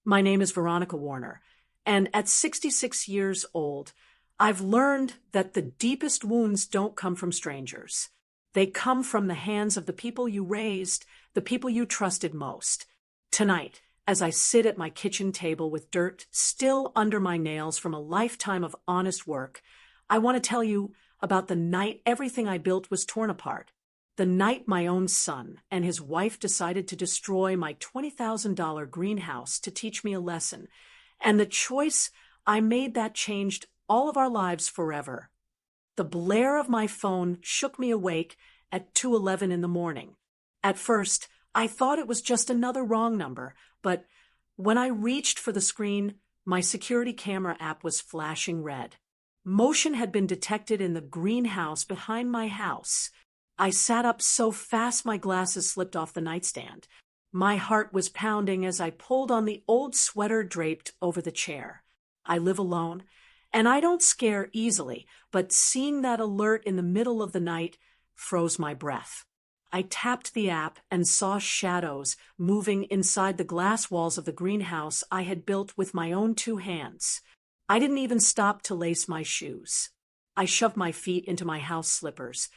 My name is Veronica Warner, and at 66 years old, I've learned that the deepest wounds don't come from strangers. They come from the hands of the people you raised, the people you trusted most. Tonight, as I sit at my kitchen table with dirt still under my nails from a lifetime of honest work, I want to tell you about the night everything I built was torn apart. The night my own son and his wife decided to destroy my $20,000 greenhouse to teach me a lesson, and the choice I made that changed all of our lives forever. The blare of my phone shook me awake at 2:11 in the morning. At first, I thought it was just another wrong number, but when I reached for the screen, my security camera app was flashing red. Motion had been detected in the greenhouse behind my house. I sat up so fast my glasses slipped off the nightstand. My heart was pounding as I pulled on the old sweater draped over the chair. I live alone, and I don't scare easily, but seeing that alert in the middle of the night froze my breath. I tapped the app and saw shadows moving inside the glass walls of the greenhouse I had built with my own two hands. I didn't even stop to lace my shoes. I shoved my feet into my house slippers,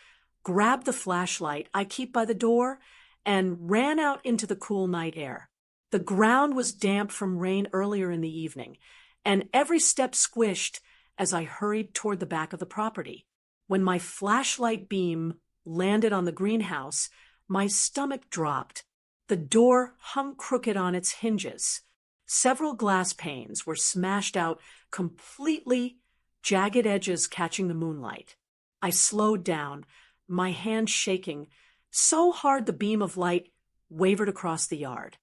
grabbed the flashlight I keep by the door, and ran out into the cool night air. The ground was damp from rain earlier in the evening, and every step squished as I hurried toward the back of the property. When my flashlight beam landed on the greenhouse, my stomach dropped. The door hung crooked on its hinges. Several glass panes were smashed out completely, jagged edges catching the moonlight. I slowed down, my hand shaking, so hard the beam of light wavered across the yard.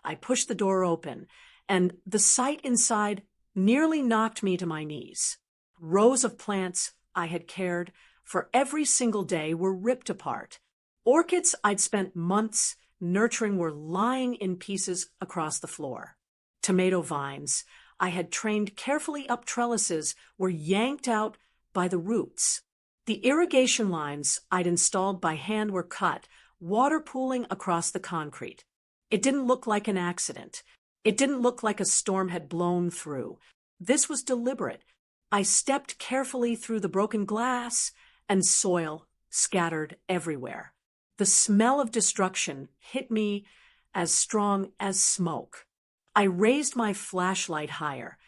I pushed the door open, and the sight inside nearly knocked me to my knees. Rows of plants I had cared for every single day were ripped apart. Orchids I'd spent months nurturing were lying in pieces across the floor. Tomato vines I had trained carefully up trellises were yanked out by the roots. The irrigation lines I'd installed by hand were cut, water pooling across the concrete. It didn't look like an accident. It didn't look like a storm had blown through. This was deliberate. I stepped carefully through the broken glass and soil scattered everywhere. The smell of destruction hit me as strong as smoke. I raised my flashlight higher,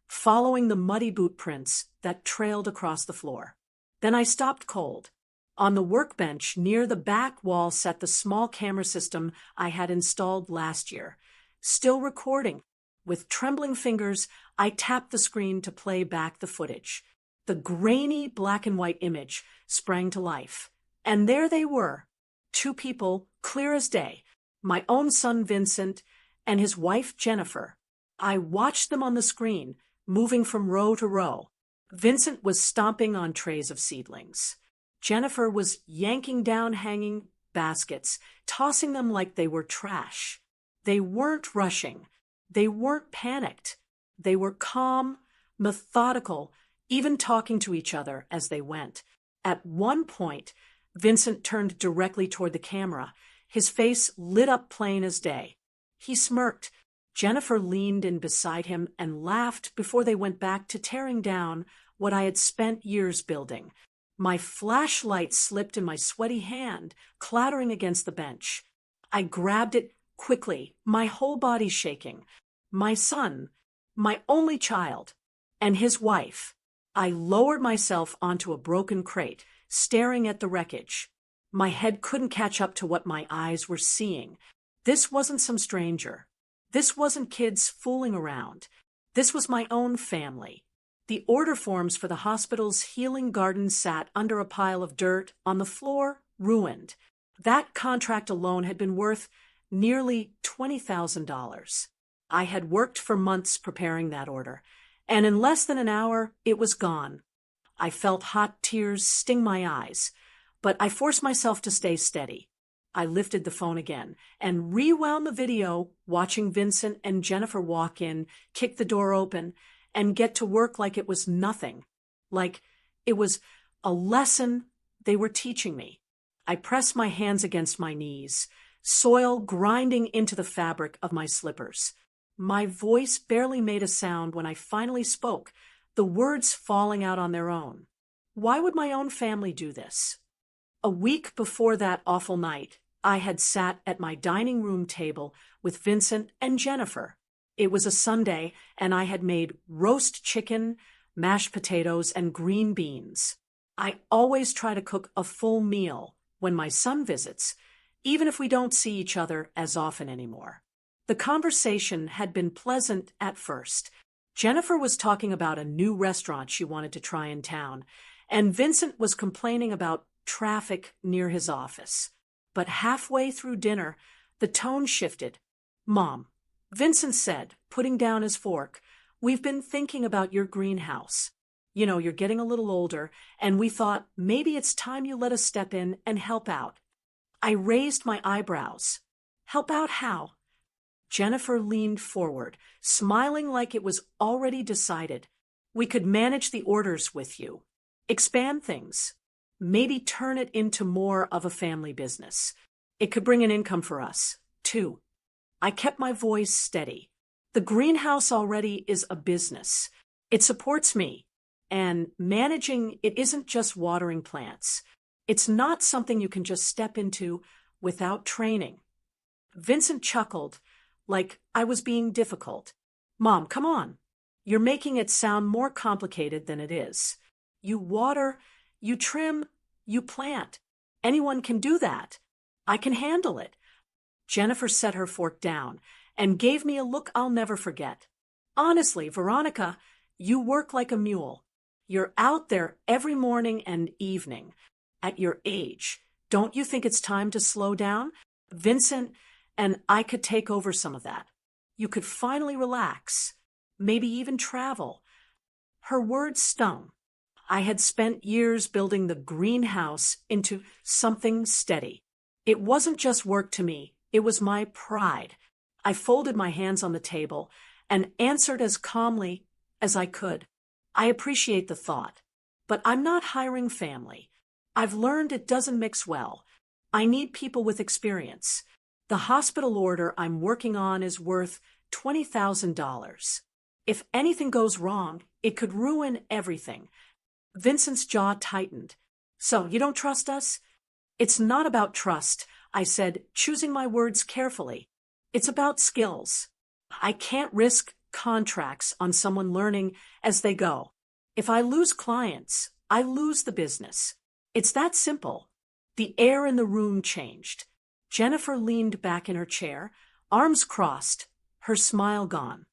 following the muddy boot prints that trailed across the floor. Then I stopped cold. On the workbench near the back wall sat the small camera system I had installed last year. Still recording. With trembling fingers, I tapped the screen to play back the footage. The grainy black and white image sprang to life. And there they were, two people, clear as day, my own son Vincent and his wife Jennifer. I watched them on the screen, moving from row to row. Vincent was stomping on trays of seedlings. Jennifer was yanking down hanging baskets, tossing them like they were trash. They weren't rushing. They weren't panicked. They were calm, methodical, even talking to each other as they went. At one point, Vincent turned directly toward the camera, his face lit up plain as day. He smirked. Jennifer leaned in beside him and laughed before they went back to tearing down what I had spent years building. My flashlight slipped in my sweaty hand, clattering against the bench. I grabbed it quickly, my whole body shaking. My son, my only child, and his wife. I lowered myself onto a broken crate, staring at the wreckage. My head couldn't catch up to what my eyes were seeing. This wasn't some stranger. This wasn't kids fooling around. This was my own family. The order forms for the hospital's healing garden sat under a pile of dirt on the floor, ruined. That contract alone had been worth nearly $20,000. I had worked for months preparing that order, and in less than an hour, it was gone. I felt hot tears sting my eyes, but I forced myself to stay steady. I lifted the phone again and rewound the video, watching Vincent and Jennifer walk in, kick the door open, and get to work like it was nothing, like it was a lesson they were teaching me. I pressed my hands against my knees, soil grinding into the fabric of my slippers. My voice barely made a sound when I finally spoke, the words falling out on their own. Why would my own family do this? A week before that awful night, I had sat at my dining room table with Vincent and Jennifer. It was a Sunday, and I had made roast chicken, mashed potatoes, and green beans. I always try to cook a full meal when my son visits, even if we don't see each other as often anymore. The conversation had been pleasant at first. Jennifer was talking about a new restaurant she wanted to try in town, and Vincent was complaining about traffic near his office. But halfway through dinner, the tone shifted. "Mom," Vincent said, putting down his fork, "we've been thinking about your greenhouse. You know, you're getting a little older, and we thought maybe it's time you let us step in and help out." I raised my eyebrows. "Help out how?" Jennifer leaned forward, smiling like it was already decided. "We could manage the orders with you. Expand things. Maybe turn it into more of a family business. It could bring an income for us, too." I kept my voice steady. The greenhouse already is a business. It supports me. And managing it isn't just watering plants. It's not something you can just step into without training. Vincent chuckled, like I was being difficult. "Mom, come on. You're making it sound more complicated than it is. You water, you trim, you plant. Anyone can do that. I can handle it." Jennifer set her fork down and gave me a look I'll never forget. "Honestly, Veronica, you work like a mule. You're out there every morning and evening. At your age, don't you think it's time to slow down? Vincent and I could take over some of that. You could finally relax, maybe even travel." Her words stung. I had spent years building the greenhouse into something steady. It wasn't just work to me, it was my pride. I folded my hands on the table and answered as calmly as I could. "I appreciate the thought, but I'm not hiring family. I've learned it doesn't mix well. I need people with experience. The hospital order I'm working on is worth $20,000. If anything goes wrong, it could ruin everything." Vincent's jaw tightened. "So, you don't trust us?" "It's not about trust," I said, choosing my words carefully. "It's about skills. I can't risk contracts on someone learning as they go. If I lose clients, I lose the business. It's that simple." The air in the room changed. Jennifer leaned back in her chair, arms crossed, her smile gone.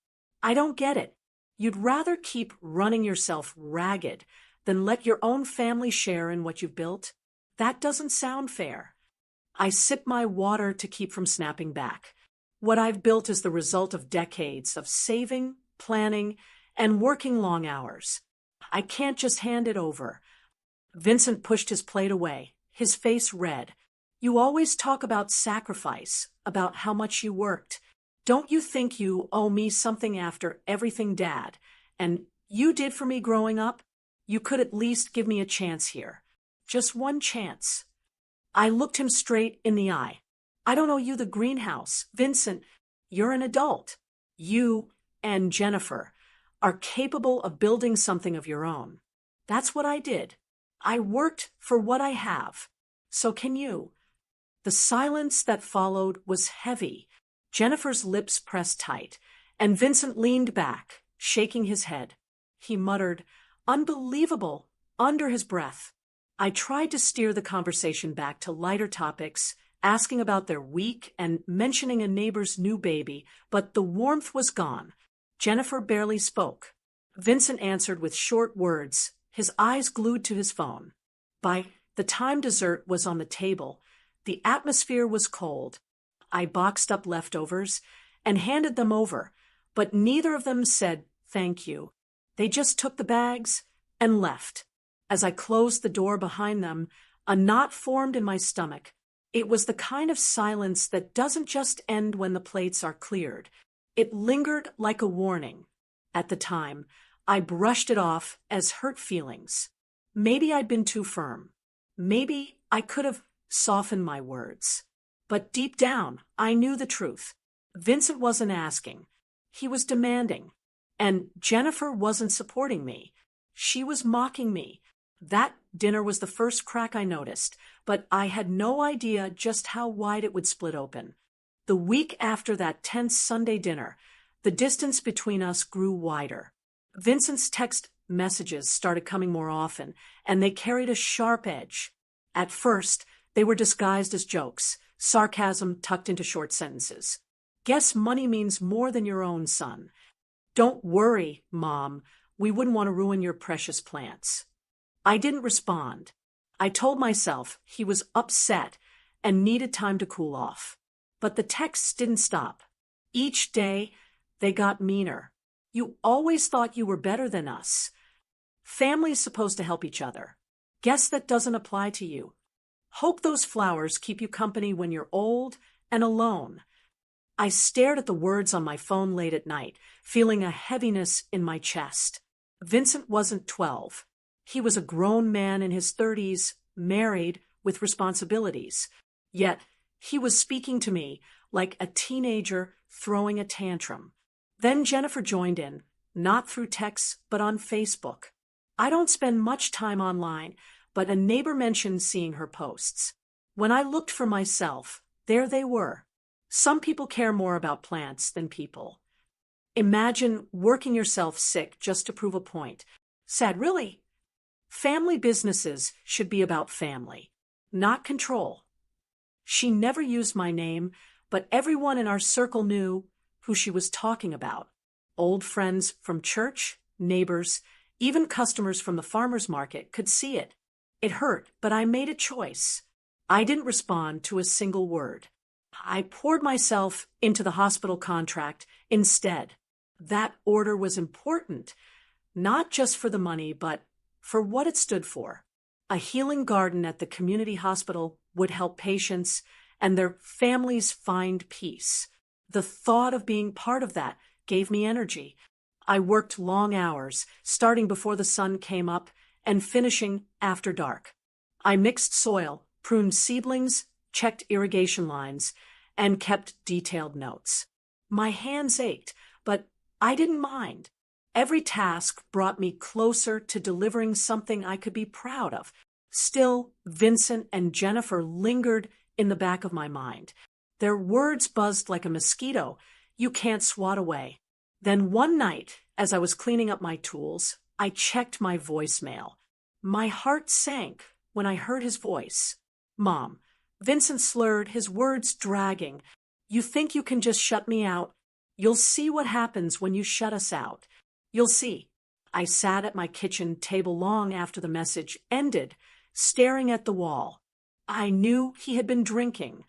"I don't get it. You'd rather keep running yourself ragged than let your own family share in what you've built? That doesn't sound fair." I sipped my water to keep from snapping back. What I've built is the result of decades of saving, planning, and working long hours. I can't just hand it over. Vincent pushed his plate away, his face red. "You always talk about sacrifice, about how much you worked. Don't you think you owe me something after everything Dad and you did for me growing up? You could at least give me a chance here. Just one chance." I looked him straight in the eye. "I don't owe you the greenhouse. Vincent, you're an adult. You and Jennifer are capable of building something of your own. That's what I did. I worked for what I have. So can you." The silence that followed was heavy. Jennifer's lips pressed tight, and Vincent leaned back, shaking his head. He muttered, "Unbelievable," under his breath. I tried to steer the conversation back to lighter topics, asking about their week and mentioning a neighbor's new baby, but the warmth was gone. Jennifer barely spoke. Vincent answered with short words, his eyes glued to his phone. By the time dessert was on the table, the atmosphere was cold. I boxed up leftovers and handed them over, but neither of them said thank you. They just took the bags and left. As I closed the door behind them, a knot formed in my stomach. It was the kind of silence that doesn't just end when the plates are cleared. It lingered like a warning. At the time, I brushed it off as hurt feelings. Maybe I'd been too firm. Maybe I could have softened my words. But deep down, I knew the truth. Vincent wasn't asking. He was demanding. And Jennifer wasn't supporting me. She was mocking me. That dinner was the first crack I noticed, but I had no idea just how wide it would split open. The week after that tense Sunday dinner, the distance between us grew wider. Vincent's text messages started coming more often, and they carried a sharp edge. At first, they were disguised as jokes, sarcasm tucked into short sentences. Guess money means more than your own, son. Don't worry, Mom. We wouldn't want to ruin your precious plants. I didn't respond. I told myself he was upset and needed time to cool off. But the texts didn't stop. Each day, they got meaner. You always thought you were better than us. Family's supposed to help each other. Guess that doesn't apply to you. Hope those flowers keep you company when you're old and alone. I stared at the words on my phone late at night, feeling a heaviness in my chest. Vincent wasn't 12. He was a grown man in his 30s, married, with responsibilities. Yet, he was speaking to me like a teenager throwing a tantrum. Then Jennifer joined in, not through texts, but on Facebook. I don't spend much time online, but a neighbor mentioned seeing her posts. When I looked for myself, there they were. Some people care more about plants than people. Imagine working yourself sick just to prove a point. Sad, really? Family businesses should be about family, not control. She never used my name, but everyone in our circle knew who she was talking about. Old friends from church, neighbors, even customers from the farmer's market could see it. It hurt, but I made a choice. I didn't respond to a single word. I poured myself into the hospital contract instead. That order was important, not just for the money, but for what it stood for. A healing garden at the community hospital would help patients and their families find peace. The thought of being part of that gave me energy. I worked long hours, starting before the sun came up and finishing after dark. I mixed soil, pruned seedlings, checked irrigation lines, and kept detailed notes. My hands ached, but I didn't mind. Every task brought me closer to delivering something I could be proud of. Still, Vincent and Jennifer lingered in the back of my mind. Their words buzzed like a mosquito you can't swat away. Then one night, as I was cleaning up my tools, I checked my voicemail. My heart sank when I heard his voice. Mom. Vincent slurred, his words dragging. You think you can just shut me out? You'll see what happens when you shut us out. You'll see. I sat at my kitchen table long after the message ended, staring at the wall. I knew he had been drinking.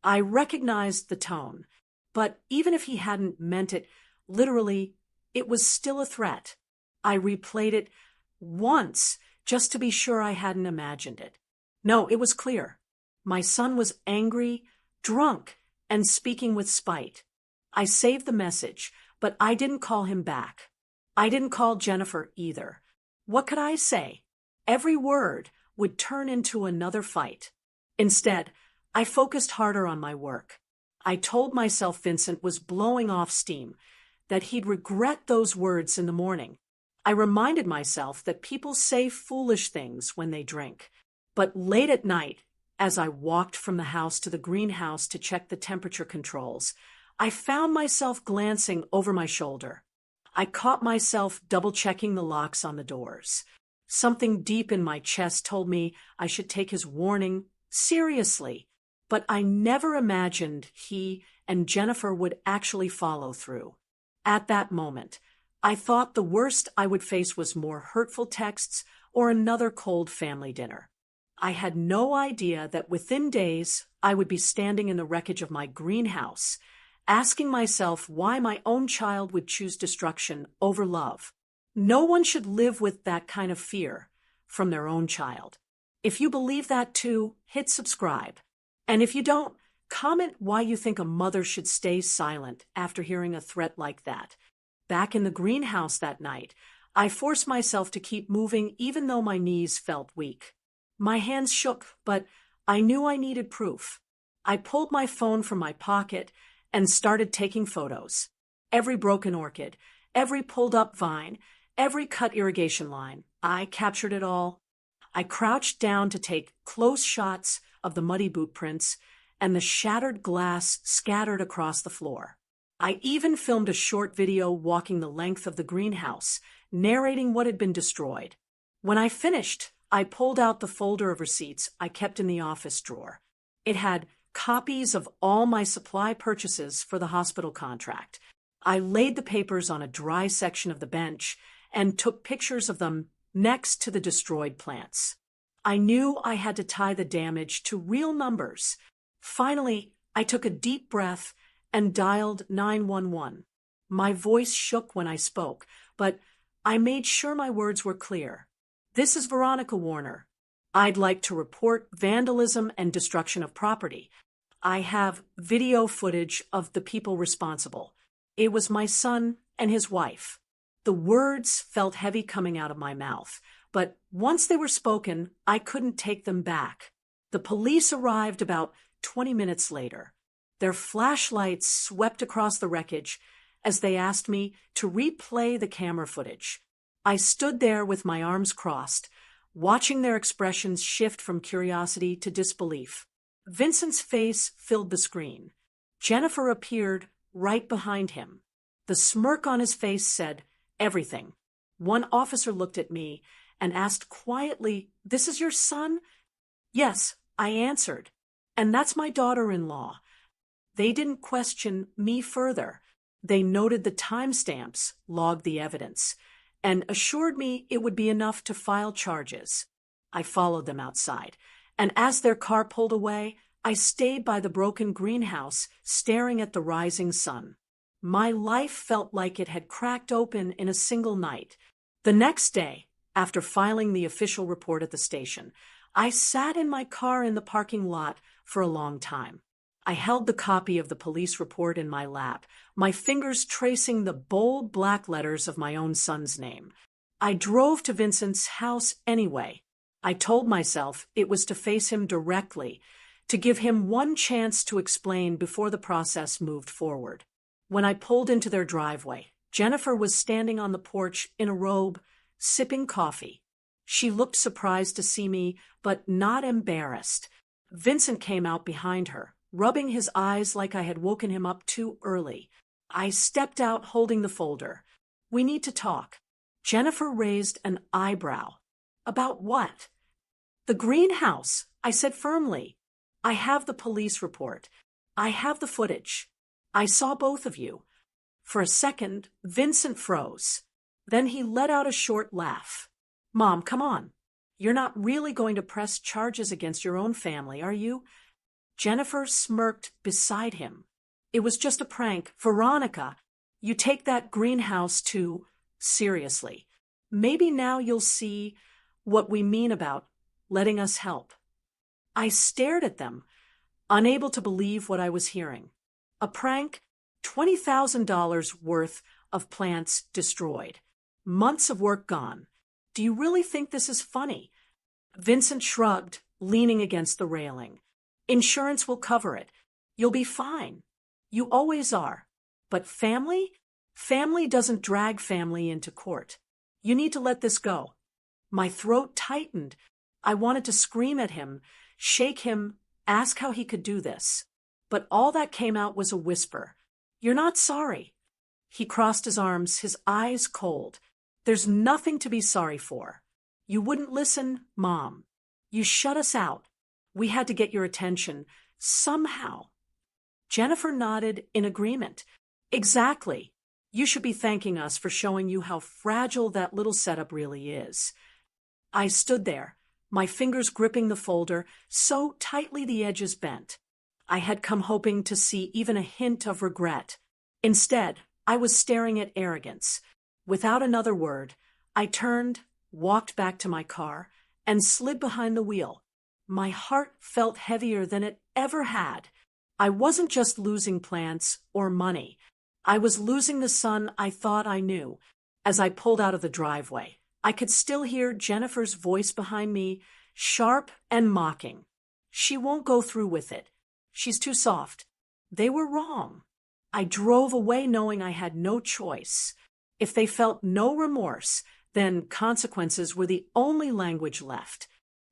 I recognized the tone. But even if he hadn't meant it, literally, it was still a threat. I replayed it once, just to be sure I hadn't imagined it. No, it was clear. My son was angry, drunk, and speaking with spite. I saved the message, but I didn't call him back. I didn't call Jennifer either. What could I say? Every word would turn into another fight. Instead, I focused harder on my work. I told myself Vincent was blowing off steam, that he'd regret those words in the morning. I reminded myself that people say foolish things when they drink. But late at night, as I walked from the house to the greenhouse to check the temperature controls, I found myself glancing over my shoulder. I caught myself double-checking the locks on the doors. Something deep in my chest told me I should take his warning seriously, but I never imagined he and Jennifer would actually follow through. At that moment, I thought the worst I would face was more hurtful texts or another cold family dinner. I had no idea that within days I would be standing in the wreckage of my greenhouse, asking myself why my own child would choose destruction over love. No one should live with that kind of fear from their own child. If you believe that too, hit subscribe. And if you don't, comment why you think a mother should stay silent after hearing a threat like that. Back in the greenhouse that night, I forced myself to keep moving even though my knees felt weak. My hands shook, but I knew I needed proof. I pulled my phone from my pocket and started taking photos. every broken orchid, every pulled-up vine, every cut irrigation line. I captured it all. I crouched down to take close shots of the muddy boot prints and the shattered glass scattered across the floor. I even filmed a short video walking the length of the greenhouse, narrating what had been destroyed. When I finished, I pulled out the folder of receipts I kept in the office drawer. It had copies of all my supply purchases for the hospital contract. I laid the papers on a dry section of the bench and took pictures of them next to the destroyed plants. I knew I had to tie the damage to real numbers. Finally, I took a deep breath and dialed 911. My voice shook when I spoke, but I made sure my words were clear. This is Veronica Warner. I'd like to report vandalism and destruction of property. I have video footage of the people responsible. It was my son and his wife. The words felt heavy coming out of my mouth, but once they were spoken, I couldn't take them back. The police arrived about 20 minutes later. Their flashlights swept across the wreckage as they asked me to replay the camera footage. I stood there with my arms crossed, watching their expressions shift from curiosity to disbelief. Vincent's face filled the screen. Jennifer appeared right behind him. The smirk on his face said everything. One officer looked at me and asked quietly, "This is your son?" "Yes," I answered. "And that's my daughter-in-law." They didn't question me further. They noted the timestamps, logged the evidence, and assured me it would be enough to file charges. I followed them outside, and as their car pulled away, I stayed by the broken greenhouse, staring at the rising sun. My life felt like it had cracked open in a single night. The next day, after filing the official report at the station, I sat in my car in the parking lot for a long time. I held the copy of the police report in my lap, my fingers tracing the bold black letters of my own son's name. I drove to Vincent's house anyway. I told myself it was to face him directly, to give him one chance to explain before the process moved forward. When I pulled into their driveway, Jennifer was standing on the porch in a robe, sipping coffee. She looked surprised to see me, but not embarrassed. Vincent came out behind her, rubbing his eyes like I had woken him up too early. I stepped out holding the folder. "We need to talk." Jennifer raised an eyebrow. "About what?" "The greenhouse," I said firmly. "I have the police report. I have the footage. I saw both of you." For a second, Vincent froze. Then he let out a short laugh. "Mom, come on. You're not really going to press charges against your own family, are you?" Jennifer smirked beside him. "It was just a prank. Veronica, you take that greenhouse too seriously. Maybe now you'll see what we mean about letting us help." I stared at them, unable to believe what I was hearing. A prank? $20,000 worth of plants destroyed. Months of work gone. Do you really think this is funny? Vincent shrugged, leaning against the railing. "Insurance will cover it. You'll be fine. You always are. But family? Family doesn't drag family into court. You need to let this go." My throat tightened. I wanted to scream at him, shake him, ask how he could do this. But all that came out was a whisper. "You're not sorry." He crossed his arms, his eyes cold. "There's nothing to be sorry for. You wouldn't listen, Mom. You shut us out. We had to get your attention, somehow." Jennifer nodded in agreement. "Exactly. You should be thanking us for showing you how fragile that little setup really is." I stood there, my fingers gripping the folder, so tightly the edges bent. I had come hoping to see even a hint of regret. Instead, I was staring at arrogance. Without another word, I turned, walked back to my car, and slid behind the wheel. My heart felt heavier than it ever had. I wasn't just losing plants or money. I was losing the son I thought I knew. As I pulled out of the driveway, I could still hear Jennifer's voice behind me, sharp and mocking. "She won't go through with it. She's too soft." They were wrong. I drove away knowing I had no choice. If they felt no remorse, then consequences were the only language left.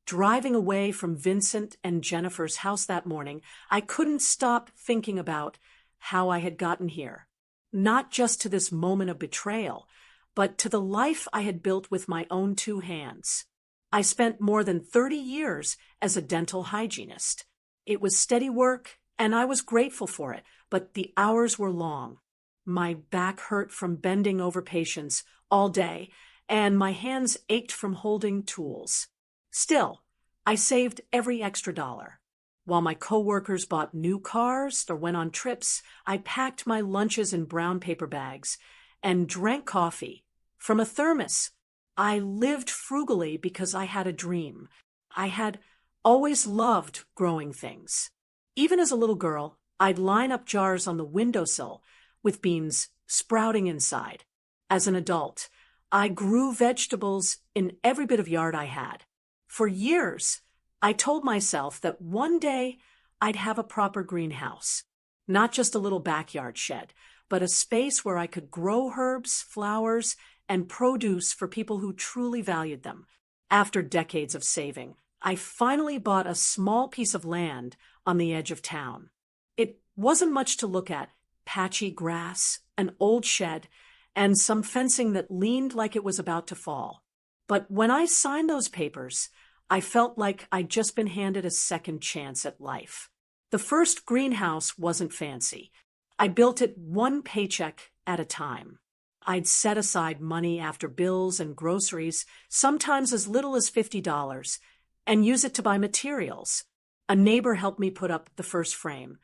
Driving away from Vincent and Jennifer's house that morning, I couldn't stop thinking about how I had gotten here. Not just to this moment of betrayal, but to the life I had built with my own two hands. I spent more than 30 years as a dental hygienist. It was steady work, and I was grateful for it, but the hours were long. My back hurt from bending over patients all day, and my hands ached from holding tools. Still, I saved every extra dollar. While my coworkers bought new cars or went on trips, I packed my lunches in brown paper bags and drank coffee from a thermos. I lived frugally because I had a dream. I had always loved growing things. Even as a little girl, I'd line up jars on the windowsill with beans sprouting inside. As an adult, I grew vegetables in every bit of yard I had. For years, I told myself that one day I'd have a proper greenhouse, not just a little backyard shed, but a space where I could grow herbs, flowers, and produce for people who truly valued them. After decades of saving, I finally bought a small piece of land on the edge of town. It wasn't much to look at: patchy grass, an old shed, and some fencing that leaned like it was about to fall. But when I signed those papers, I felt like I'd just been handed a second chance at life. The first greenhouse wasn't fancy. I built it one paycheck at a time. I'd set aside money after bills and groceries, sometimes as little as $50, and use it to buy materials. A neighbor helped me put up the first frame,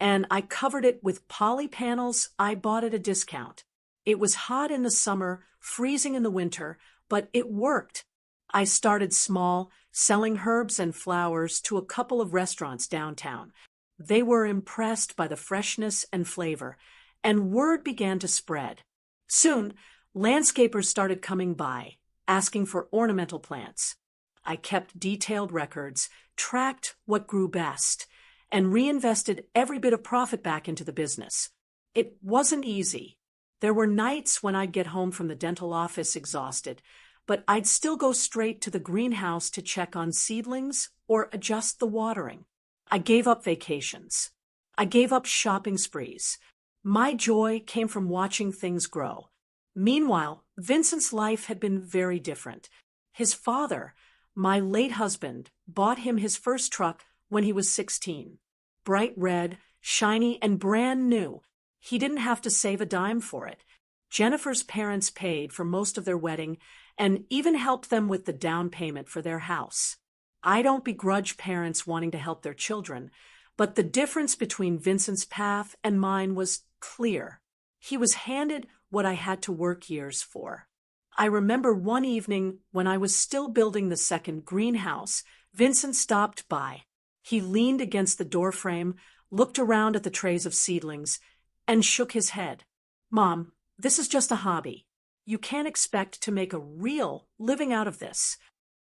and I covered it with poly panels I bought at a discount. It was hot in the summer, freezing in the winter, but it worked. I started small, selling herbs and flowers to a couple of restaurants downtown. They were impressed by the freshness and flavor, and word began to spread. Soon, landscapers started coming by, asking for ornamental plants. I kept detailed records, tracked what grew best, and reinvested every bit of profit back into the business. It wasn't easy. There were nights when I'd get home from the dental office exhausted, but I'd still go straight to the greenhouse to check on seedlings or adjust the watering. I gave up vacations. I gave up shopping sprees. My joy came from watching things grow. Meanwhile, Vincent's life had been very different. His father, my late husband, bought him his first truck when he was 16. Bright red, shiny, and brand new. He didn't have to save a dime for it. Jennifer's parents paid for most of their wedding and even helped them with the down payment for their house. I don't begrudge parents wanting to help their children, but the difference between Vincent's path and mine was clear. He was handed what I had to work years for. I remember one evening when I was still building the second greenhouse, Vincent stopped by. He leaned against the doorframe, looked around at the trays of seedlings, and shook his head. "Mom, this is just a hobby. You can't expect to make a real living out of this."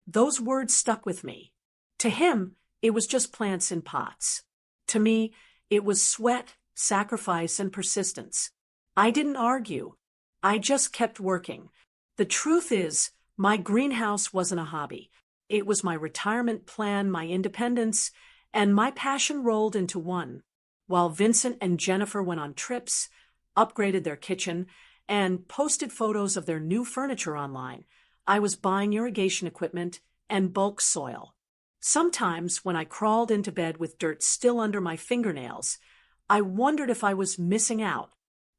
Those words stuck with me. To him, it was just plants in pots. To me, it was sweat, sacrifice, and persistence. I didn't argue. I just kept working. The truth is, my greenhouse wasn't a hobby. It was my retirement plan, my independence, and my passion rolled into one. While Vincent and Jennifer went on trips, upgraded their kitchen, and posted photos of their new furniture online, I was buying irrigation equipment and bulk soil. Sometimes, when I crawled into bed with dirt still under my fingernails, I wondered if I was missing out.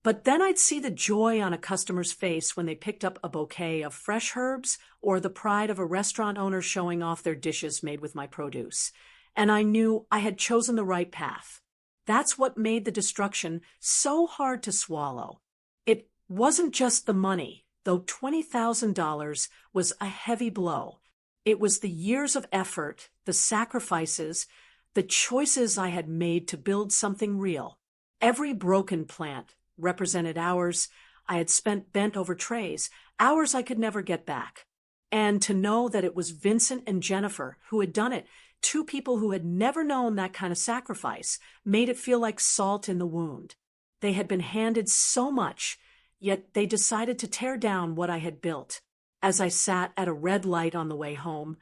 But then I'd see the joy on a customer's face when they picked up a bouquet of fresh herbs or the pride of a restaurant owner showing off their dishes made with my produce. And I knew I had chosen the right path. That's what made the destruction so hard to swallow. It wasn't just the money, though $20,000 was a heavy blow. It was the years of effort, the sacrifices, the choices I had made to build something real. Every broken plant represented hours I had spent bent over trays, hours I could never get back. And to know that it was Vincent and Jennifer who had done it, two people who had never known that kind of sacrifice, made it feel like salt in the wound. they had been handed so much, yet they decided to tear down what I had built. As I sat at a red light on the way home,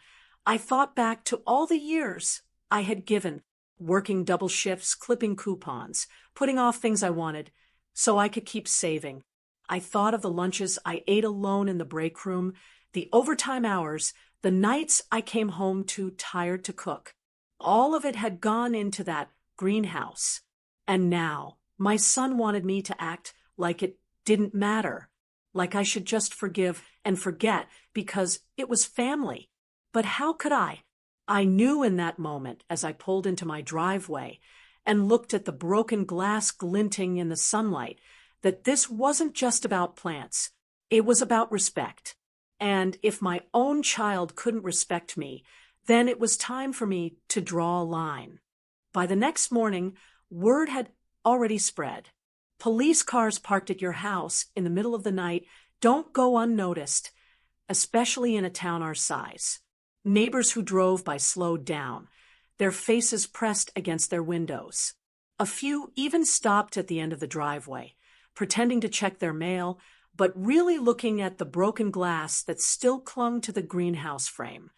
I thought back to all the years I had given, working double shifts, clipping coupons, putting off things I wanted, so I could keep saving. I thought of the lunches I ate alone in the break room, the overtime hours, the nights I came home too tired to cook. All of it had gone into that greenhouse. And now, my son wanted me to act like it didn't matter, like I should just forgive and forget because it was family. But how could I? I knew in that moment as I pulled into my driveway and looked at the broken glass glinting in the sunlight that this wasn't just about plants. It was about respect. And if my own child couldn't respect me, then it was time for me to draw a line. By the next morning, word had already spread. Police cars parked at your house in the middle of the night don't go unnoticed, especially in a town our size. Neighbors who drove by slowed down, their faces pressed against their windows. A few even stopped at the end of the driveway, pretending to check their mail, but really looking at the broken glass that still clung to the greenhouse frame.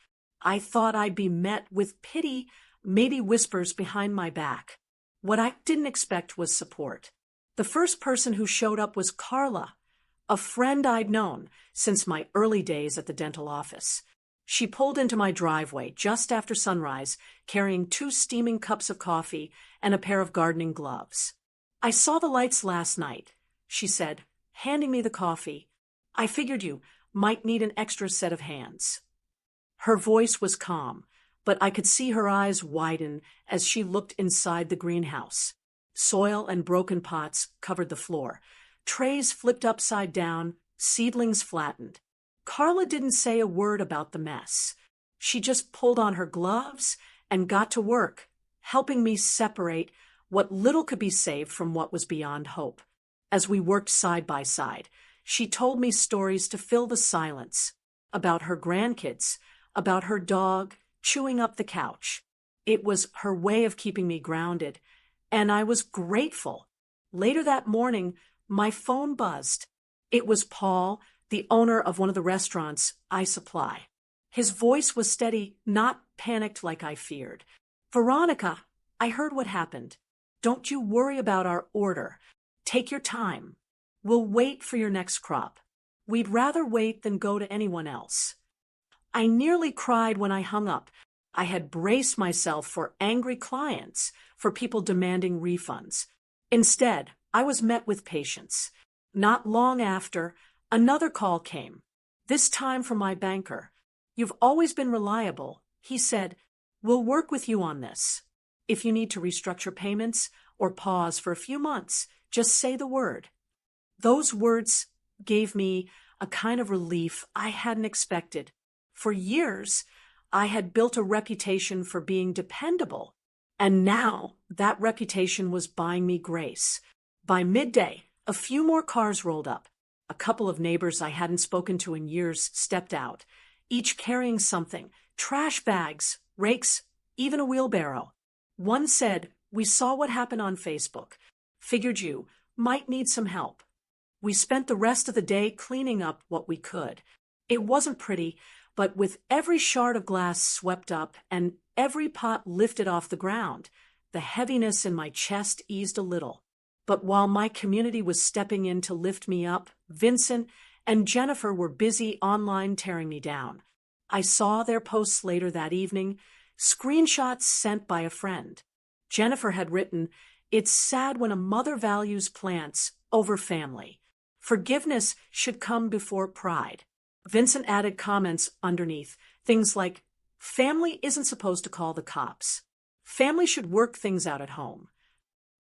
I thought I'd be met with pity, maybe whispers behind my back. What I didn't expect was support. The first person who showed up was Carla, a friend I'd known since my early days at the dental office. She pulled into my driveway just after sunrise, carrying 2 steaming cups of coffee and a pair of gardening gloves. "I saw the lights last night," she said, handing me the coffee. "I figured you might need an extra set of hands." Her voice was calm, but I could see her eyes widen as she looked inside the greenhouse. Soil and broken pots covered the floor, trays flipped upside down, seedlings flattened. Carla didn't say a word about the mess. She just pulled on her gloves and got to work, helping me separate what little could be saved from what was beyond hope. As we worked side by side, she told me stories to fill the silence, about her grandkids, about her dog chewing up the couch. It was her way of keeping me grounded, and I was grateful. Later that morning, my phone buzzed. It was Paul, the owner of one of the restaurants I supply. His voice was steady, not panicked like I feared. "Veronica, I heard what happened. Don't you worry about our order. Take your time. We'll wait for your next crop. We'd rather wait than go to anyone else." I nearly cried when I hung up. I had braced myself for angry clients, for people demanding refunds. Instead, I was met with patience. Not long after, another call came, this time from my banker. "You've always been reliable," he said. "We'll work with you on this. If you need to restructure payments or pause for a few months, just say the word." Those words gave me a kind of relief I hadn't expected. For years, I had built a reputation for being dependable, and now that reputation was buying me grace. By midday, a few more cars rolled up. A couple of neighbors I hadn't spoken to in years stepped out, each carrying something, trash bags, rakes, even a wheelbarrow. One said, "We saw what happened on Facebook. Figured you might need some help." We spent the rest of the day cleaning up what we could. It wasn't pretty, but with every shard of glass swept up and every pot lifted off the ground, the heaviness in my chest eased a little. But while my community was stepping in to lift me up, Vincent and Jennifer were busy online tearing me down. I saw their posts later that evening, screenshots sent by a friend. Jennifer had written, "It's sad when a mother values plants over family. Forgiveness should come before pride." Vincent added comments underneath, things like, "Family isn't supposed to call the cops. Family should work things out at home."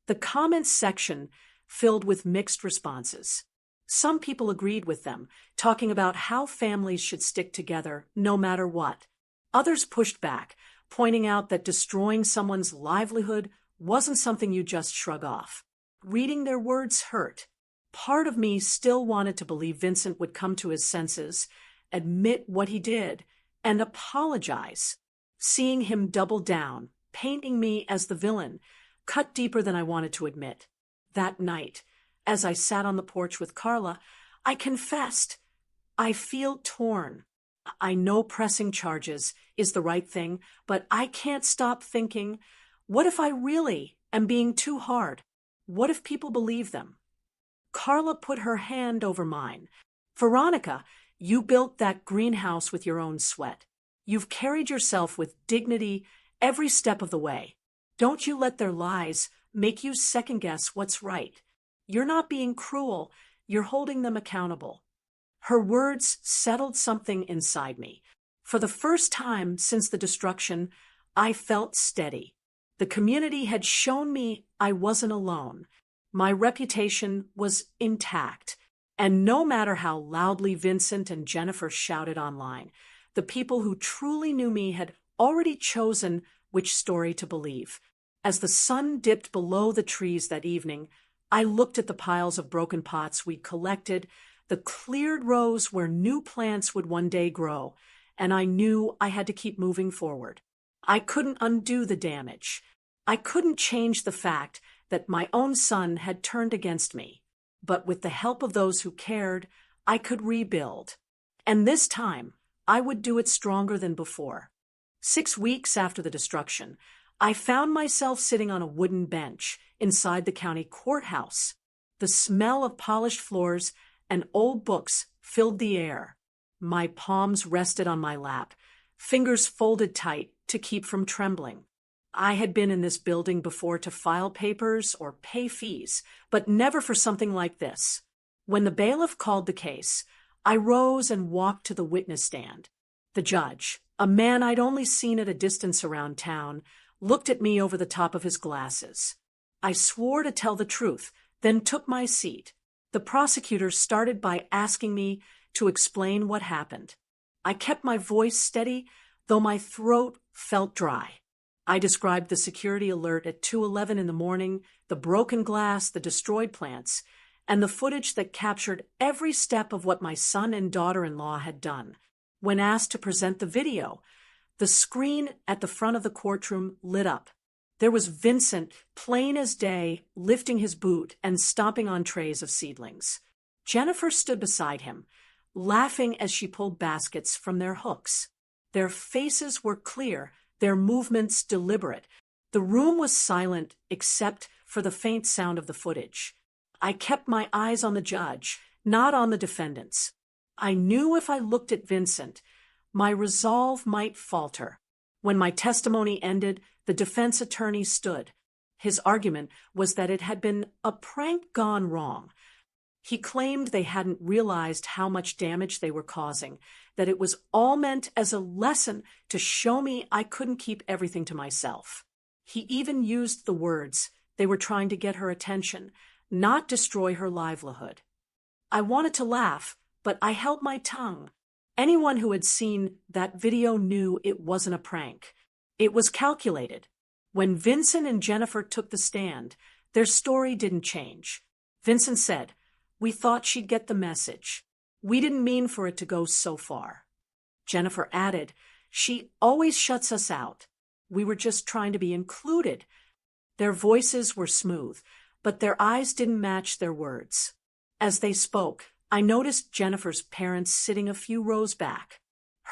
The comments section filled with mixed responses. Some people agreed with them, talking about how families should stick together no matter what. Others pushed back, pointing out that destroying someone's livelihood wasn't something you just shrug off. Reading their words hurt. Part of me still wanted to believe Vincent would come to his senses, admit what he did, and apologize. Seeing him double down, painting me as the villain, cut deeper than I wanted to admit. That night, As I sat on the porch with Carla, I confessed, I feel torn. I know pressing charges is the right thing, but I can't stop thinking, what if I really am being too hard? What if people believe them? Carla put her hand over mine. Veronica, you built that greenhouse with your own sweat. You've carried yourself with dignity every step of the way. Don't you let their lies make you second-guess what's right. You're not being cruel, you're holding them accountable. Her words settled something inside me. For the first time since the destruction, I felt steady. The community had shown me I wasn't alone. My reputation was intact. And no matter how loudly Vincent and Jennifer shouted online, the people who truly knew me had already chosen which story to believe. As the sun dipped below the trees that evening, I looked at the piles of broken pots we'd collected, the cleared rows where new plants would one day grow, and I knew I had to keep moving forward. I couldn't undo the damage. I couldn't change the fact that my own son had turned against me. But with the help of those who cared, I could rebuild. And this time, I would do it stronger than before. 6 weeks after the destruction, I found myself sitting on a wooden bench inside the county courthouse. The smell of polished floors and old books filled the air. My palms rested on my lap, fingers folded tight to keep from trembling. I had been in this building before to file papers or pay fees, but never for something like this. When the bailiff called the case, I rose and walked to the witness stand. The judge, a man I'd only seen at a distance around town, looked at me over the top of his glasses. I swore to tell the truth, then took my seat. The prosecutor started by asking me to explain what happened. I kept my voice steady, though my throat felt dry. I described the security alert at 2:11 in the morning, the broken glass, the destroyed plants, and the footage that captured every step of what my son and daughter-in-law had done. When asked to present the video, the screen at the front of the courtroom lit up. There was Vincent, plain as day, lifting his boot and stomping on trays of seedlings. Jennifer stood beside him, laughing as she pulled baskets from their hooks. Their faces were clear, their movements deliberate. The room was silent except for the faint sound of the footage. I kept my eyes on the judge, not on the defendants. I knew if I looked at Vincent, my resolve might falter. When my testimony ended, the defense attorney stood. His argument was that it had been a prank gone wrong. He claimed they hadn't realized how much damage they were causing, that it was all meant as a lesson to show me I couldn't keep everything to myself. He even used the words, they were trying to get her attention, not destroy her livelihood. I wanted to laugh, but I held my tongue. Anyone who had seen that video knew it wasn't a prank. It was calculated. When Vincent and Jennifer took the stand, their story didn't change. Vincent said, "We thought she'd get the message. We didn't mean for it to go so far." Jennifer added, "She always shuts us out. We were just trying to be included." Their voices were smooth, but their eyes didn't match their words. As they spoke, I noticed Jennifer's parents sitting a few rows back.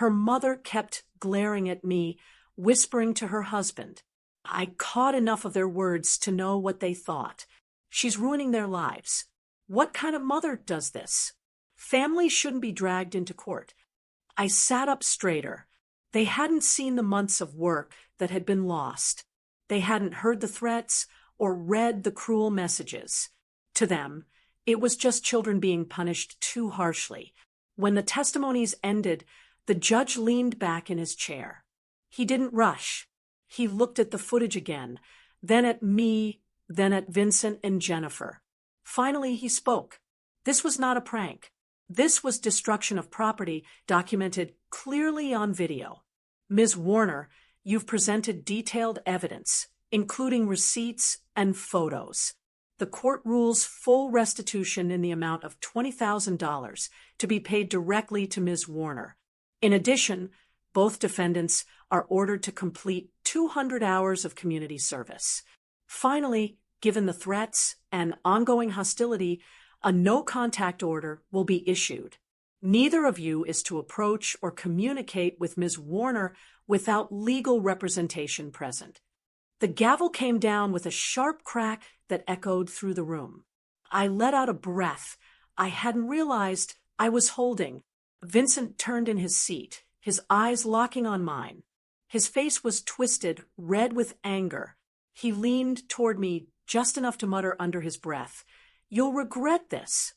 Her mother kept glaring at me, whispering to her husband. I caught enough of their words to know what they thought. She's ruining their lives. What kind of mother does this? Families shouldn't be dragged into court. I sat up straighter. They hadn't seen the months of work that had been lost. They hadn't heard the threats or read the cruel messages. To them, it was just children being punished too harshly. When the testimonies ended, the judge leaned back in his chair. He didn't rush. He looked at the footage again, then at me, then at Vincent and Jennifer. Finally, he spoke. This was not a prank. This was destruction of property documented clearly on video. Ms. Warner, you've presented detailed evidence, including receipts and photos. The court rules full restitution in the amount of $20,000 to be paid directly to Ms. Warner. In addition, both defendants are ordered to complete 200 hours of community service. Finally, given the threats and ongoing hostility, a no-contact order will be issued. Neither of you is to approach or communicate with Ms. Warner without legal representation present. The gavel came down with a sharp crack that echoed through the room. I let out a breath I hadn't realized I was holding. Vincent turned in his seat, his eyes locking on mine. His face was twisted, red with anger. He leaned toward me just enough to mutter under his breath, "You'll regret this."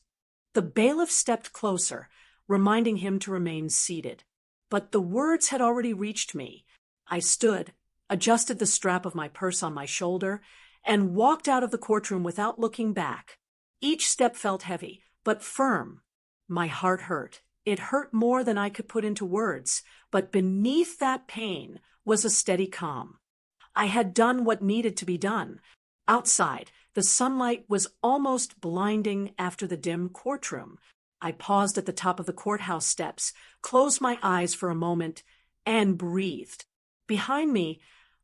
The bailiff stepped closer, reminding him to remain seated. But the words had already reached me. I stood, adjusted the strap of my purse on my shoulder, and walked out of the courtroom without looking back. Each step felt heavy, but firm. My heart hurt. It hurt more than I could put into words, but beneath that pain was a steady calm. I had done what needed to be done. Outside, the sunlight was almost blinding after the dim courtroom. I paused at the top of the courthouse steps, closed my eyes for a moment, and breathed. Behind me,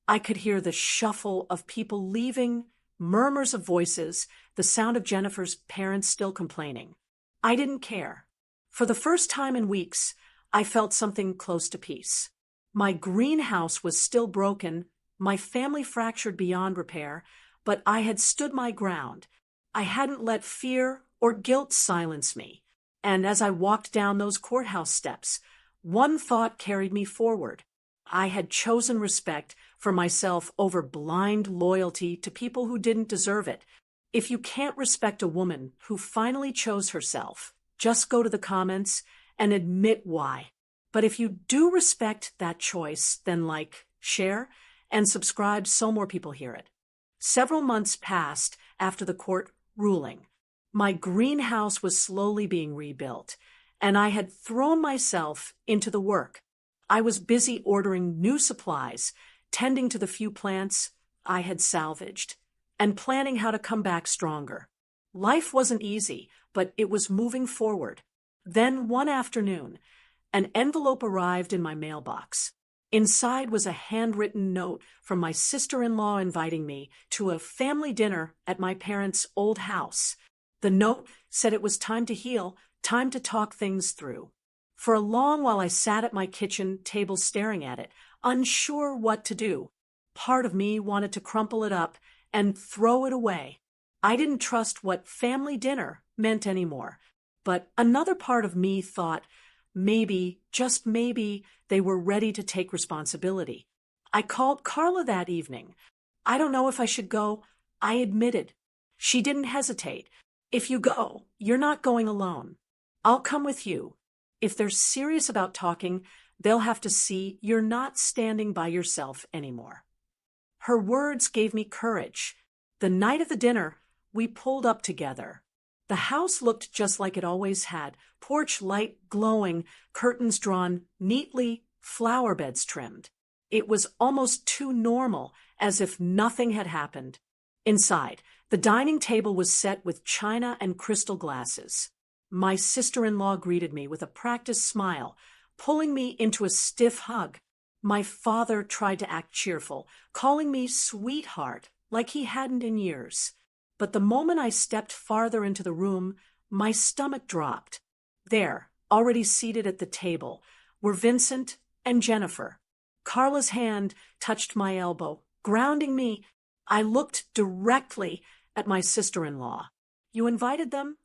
I could hear the shuffle of people leaving, murmurs of voices, the sound of Jennifer's parents still complaining. I didn't care. For the first time in weeks, I felt something close to peace. My greenhouse was still broken, my family fractured beyond repair, but I had stood my ground. I hadn't let fear or guilt silence me. And as I walked down those courthouse steps, one thought carried me forward. I had chosen respect for myself over blind loyalty to people who didn't deserve it. If you can't respect a woman who finally chose herself, just go to the comments and admit why. But if you do respect that choice, then like, share, and subscribe so more people hear it. Several months passed after the court ruling. My greenhouse was slowly being rebuilt, and I had thrown myself into the work. I was busy ordering new supplies, tending to the few plants I had salvaged, and planning how to come back stronger. Life wasn't easy, but it was moving forward. Then one afternoon, an envelope arrived in my mailbox. Inside was a handwritten note from my sister-in-law inviting me to a family dinner at my parents' old house. The note said it was time to heal, time to talk things through. For a long while I sat at my kitchen table staring at it, unsure what to do. Part of me wanted to crumple it up and throw it away. I didn't trust what family dinner meant anymore. But another part of me thought maybe, just maybe, they were ready to take responsibility. I called Carla that evening. "I don't know if I should go," I admitted. She didn't hesitate. "If you go, you're not going alone. I'll come with you. If they're serious about talking, they'll have to see you're not standing by yourself anymore." Her words gave me courage. The night of the dinner, we pulled up together. The house looked just like it always had, porch light glowing, curtains drawn neatly, flower beds trimmed. It was almost too normal, as if nothing had happened. Inside, the dining table was set with china and crystal glasses. My sister-in-law greeted me with a practiced smile, pulling me into a stiff hug. My father tried to act cheerful, calling me sweetheart, like he hadn't in years. But the moment I stepped farther into the room, my stomach dropped. There, already seated at the table, were Vincent and Jennifer. Carla's hand touched my elbow, grounding me. I looked directly at my sister-in-law. "You invited them?"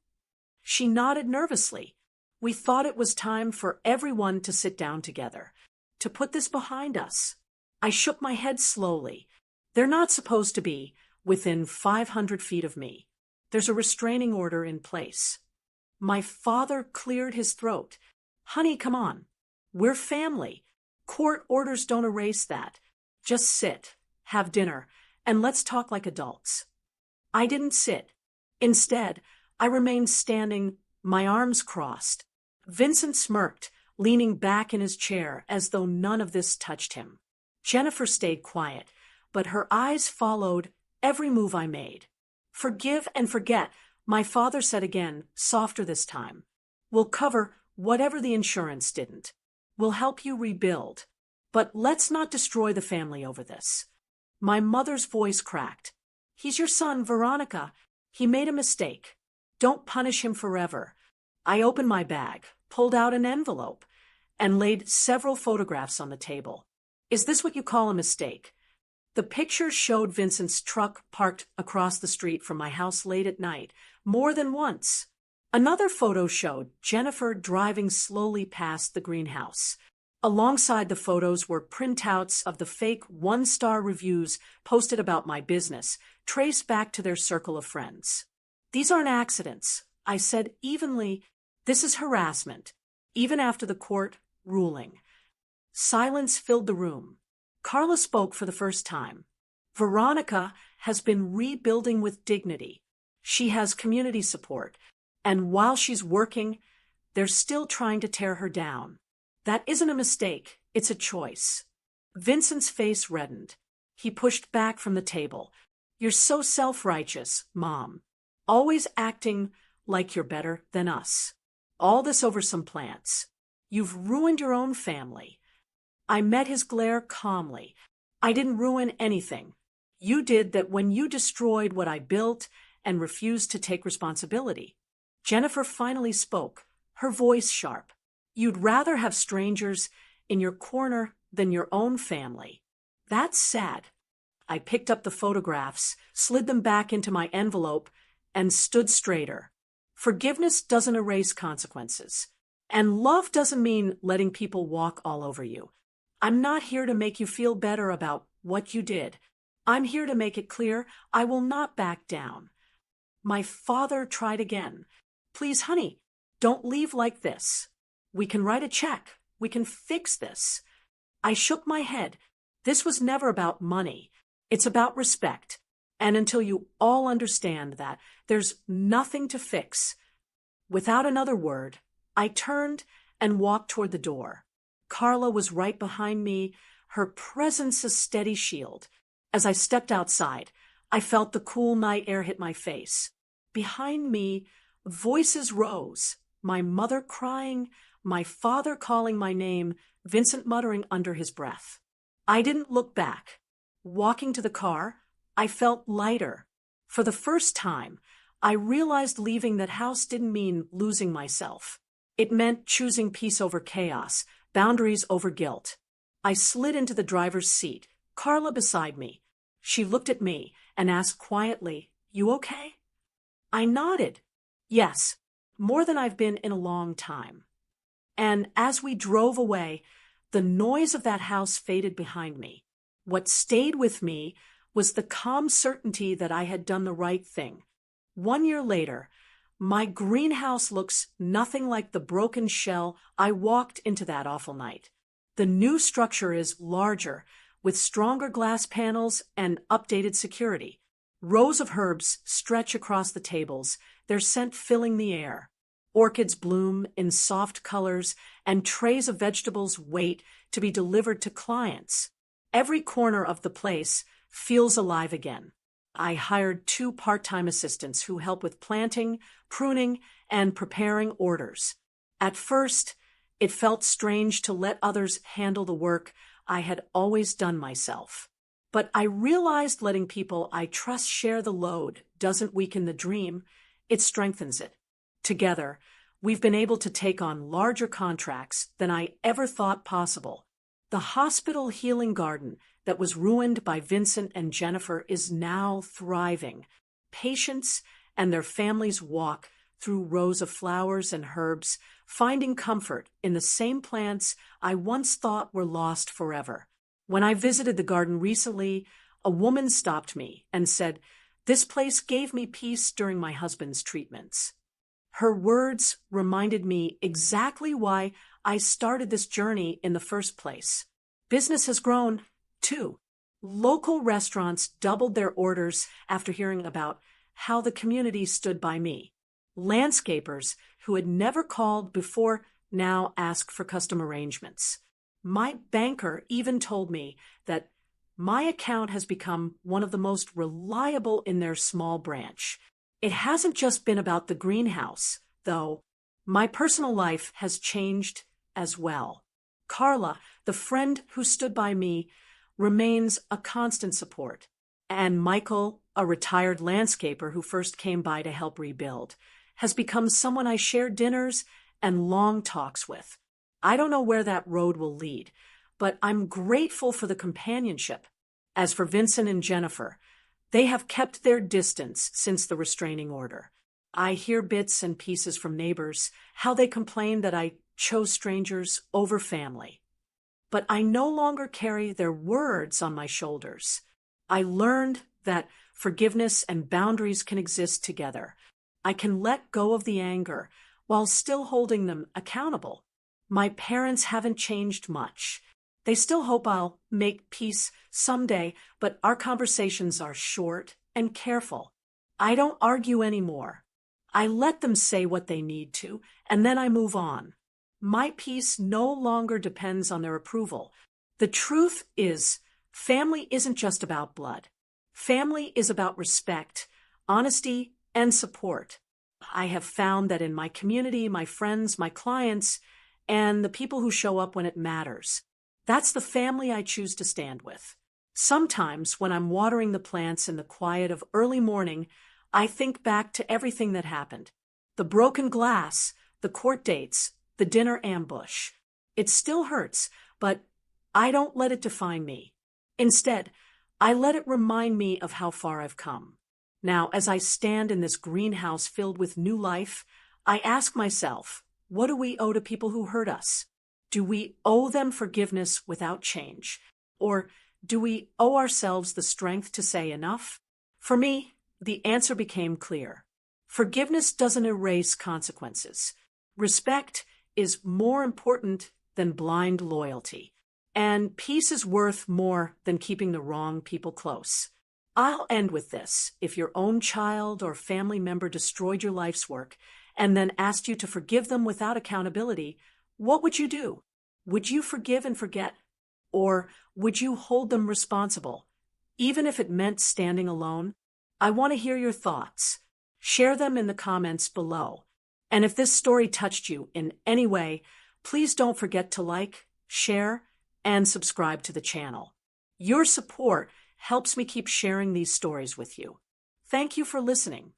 She nodded nervously. We thought it was time for everyone to sit down together, to put this behind us. I shook my head slowly. They're not supposed to be within 500 feet of me. There's a restraining order in place. My father cleared his throat. "Honey, come on. We're family. Court orders don't erase that. Just sit, have dinner, and let's talk like adults." I didn't sit. Instead, I remained standing, my arms crossed. Vincent smirked, leaning back in his chair as though none of this touched him. Jennifer stayed quiet, but her eyes followed every move I made. "Forgive and forget," my father said again, softer this time. "We'll cover whatever the insurance didn't. We'll help you rebuild. But let's not destroy the family over this." My mother's voice cracked. "He's your son, Veronica. He made a mistake. Don't punish him forever. I opened my bag, pulled out an envelope, and laid several photographs on the table. Is this what you call a mistake? The pictures showed Vincent's truck parked across the street from my house late at night, more than once. Another photo showed Jennifer driving slowly past the greenhouse. Alongside the photos were printouts of the fake one-star reviews posted about my business, traced back to their circle of friends. These aren't accidents, I said evenly. This is harassment, even after the court ruling. Silence filled the room. Carla spoke for the first time. Veronica has been rebuilding with dignity. She has community support, and while she's working, they're still trying to tear her down. That isn't a mistake, it's a choice. Vincent's face reddened. He pushed back from the table. You're so self-righteous, Mom. Always acting like you're better than us. All this over some plants. You've ruined your own family. I met his glare calmly. I didn't ruin anything. You did that when you destroyed what I built and refused to take responsibility. Jennifer finally spoke, her voice sharp. You'd rather have strangers in your corner than your own family. That's sad. I picked up the photographs, slid them back into my envelope, and stood straighter. Forgiveness doesn't erase consequences. And love doesn't mean letting people walk all over you. I'm not here to make you feel better about what you did. I'm here to make it clear I will not back down. My father tried again. Please, honey, don't leave like this. We can write a check. We can fix this. I shook my head. This was never about money. It's about respect. And until you all understand that, there's nothing to fix. Without another word, I turned and walked toward the door. Carla was right behind me, her presence a steady shield. As I stepped outside, I felt the cool night air hit my face. Behind me, voices rose, my mother crying, my father calling my name, Vincent muttering under his breath. I didn't look back. Walking to the car, I felt lighter. For the first time, I realized leaving that house didn't mean losing myself. It meant choosing peace over chaos, boundaries over guilt. I slid into the driver's seat, Carla beside me. She looked at me and asked quietly, "You okay?" I nodded. Yes, more than I've been in a long time. And as we drove away, the noise of that house faded behind me. What stayed with me was the calm certainty that I had done the right thing. 1 year later, my greenhouse looks nothing like the broken shell I walked into that awful night. The new structure is larger, with stronger glass panels and updated security. Rows of herbs stretch across the tables, their scent filling the air. Orchids bloom in soft colors, and trays of vegetables wait to be delivered to clients. Every corner of the place feels alive again. I hired 2 part-time assistants who help with planting, pruning, and preparing orders. At first, it felt strange to let others handle the work I had always done myself. But I realized letting people I trust share the load doesn't weaken the dream, it strengthens it. Together, we've been able to take on larger contracts than I ever thought possible. The hospital healing garden that was ruined by Vincent and Jennifer is now thriving. Patients and their families walk through rows of flowers and herbs, finding comfort in the same plants I once thought were lost forever. When I visited the garden recently, a woman stopped me and said, "This place gave me peace during my husband's treatments." Her words reminded me exactly why I started this journey in the first place. Business has grown, too. Local restaurants doubled their orders after hearing about how the community stood by me. Landscapers who had never called before now ask for custom arrangements. My banker even told me that my account has become one of the most reliable in their small branch. It hasn't just been about the greenhouse, though. My personal life has changed as well. Carla, the friend who stood by me, remains a constant support. And Michael, a retired landscaper who first came by to help rebuild, has become someone I share dinners and long talks with. I don't know where that road will lead, but I'm grateful for the companionship. As for Vincent and Jennifer, they have kept their distance since the restraining order. I hear bits and pieces from neighbors, how they complain that I chose strangers over family. But I no longer carry their words on my shoulders. I learned that forgiveness and boundaries can exist together. I can let go of the anger while still holding them accountable. My parents haven't changed much. They still hope I'll make peace someday, but our conversations are short and careful. I don't argue anymore. I let them say what they need to, and then I move on. My peace no longer depends on their approval. The truth is, family isn't just about blood. Family is about respect, honesty, and support. I have found that in my community, my friends, my clients, and the people who show up when it matters, that's the family I choose to stand with. Sometimes, when I'm watering the plants in the quiet of early morning, I think back to everything that happened. The broken glass, the court dates, the dinner ambush. It still hurts, but I don't let it define me. Instead, I let it remind me of how far I've come. Now, as I stand in this greenhouse filled with new life, I ask myself, what do we owe to people who hurt us? Do we owe them forgiveness without change? Or do we owe ourselves the strength to say enough? For me, the answer became clear. Forgiveness doesn't erase consequences. Respect is more important than blind loyalty. And peace is worth more than keeping the wrong people close. I'll end with this. If your own child or family member destroyed your life's work and then asked you to forgive them without accountability, what would you do? Would you forgive and forget? Or would you hold them responsible, even if it meant standing alone? I want to hear your thoughts. Share them in the comments below. And if this story touched you in any way, please don't forget to like, share, and subscribe to the channel. Your support helps me keep sharing these stories with you. Thank you for listening.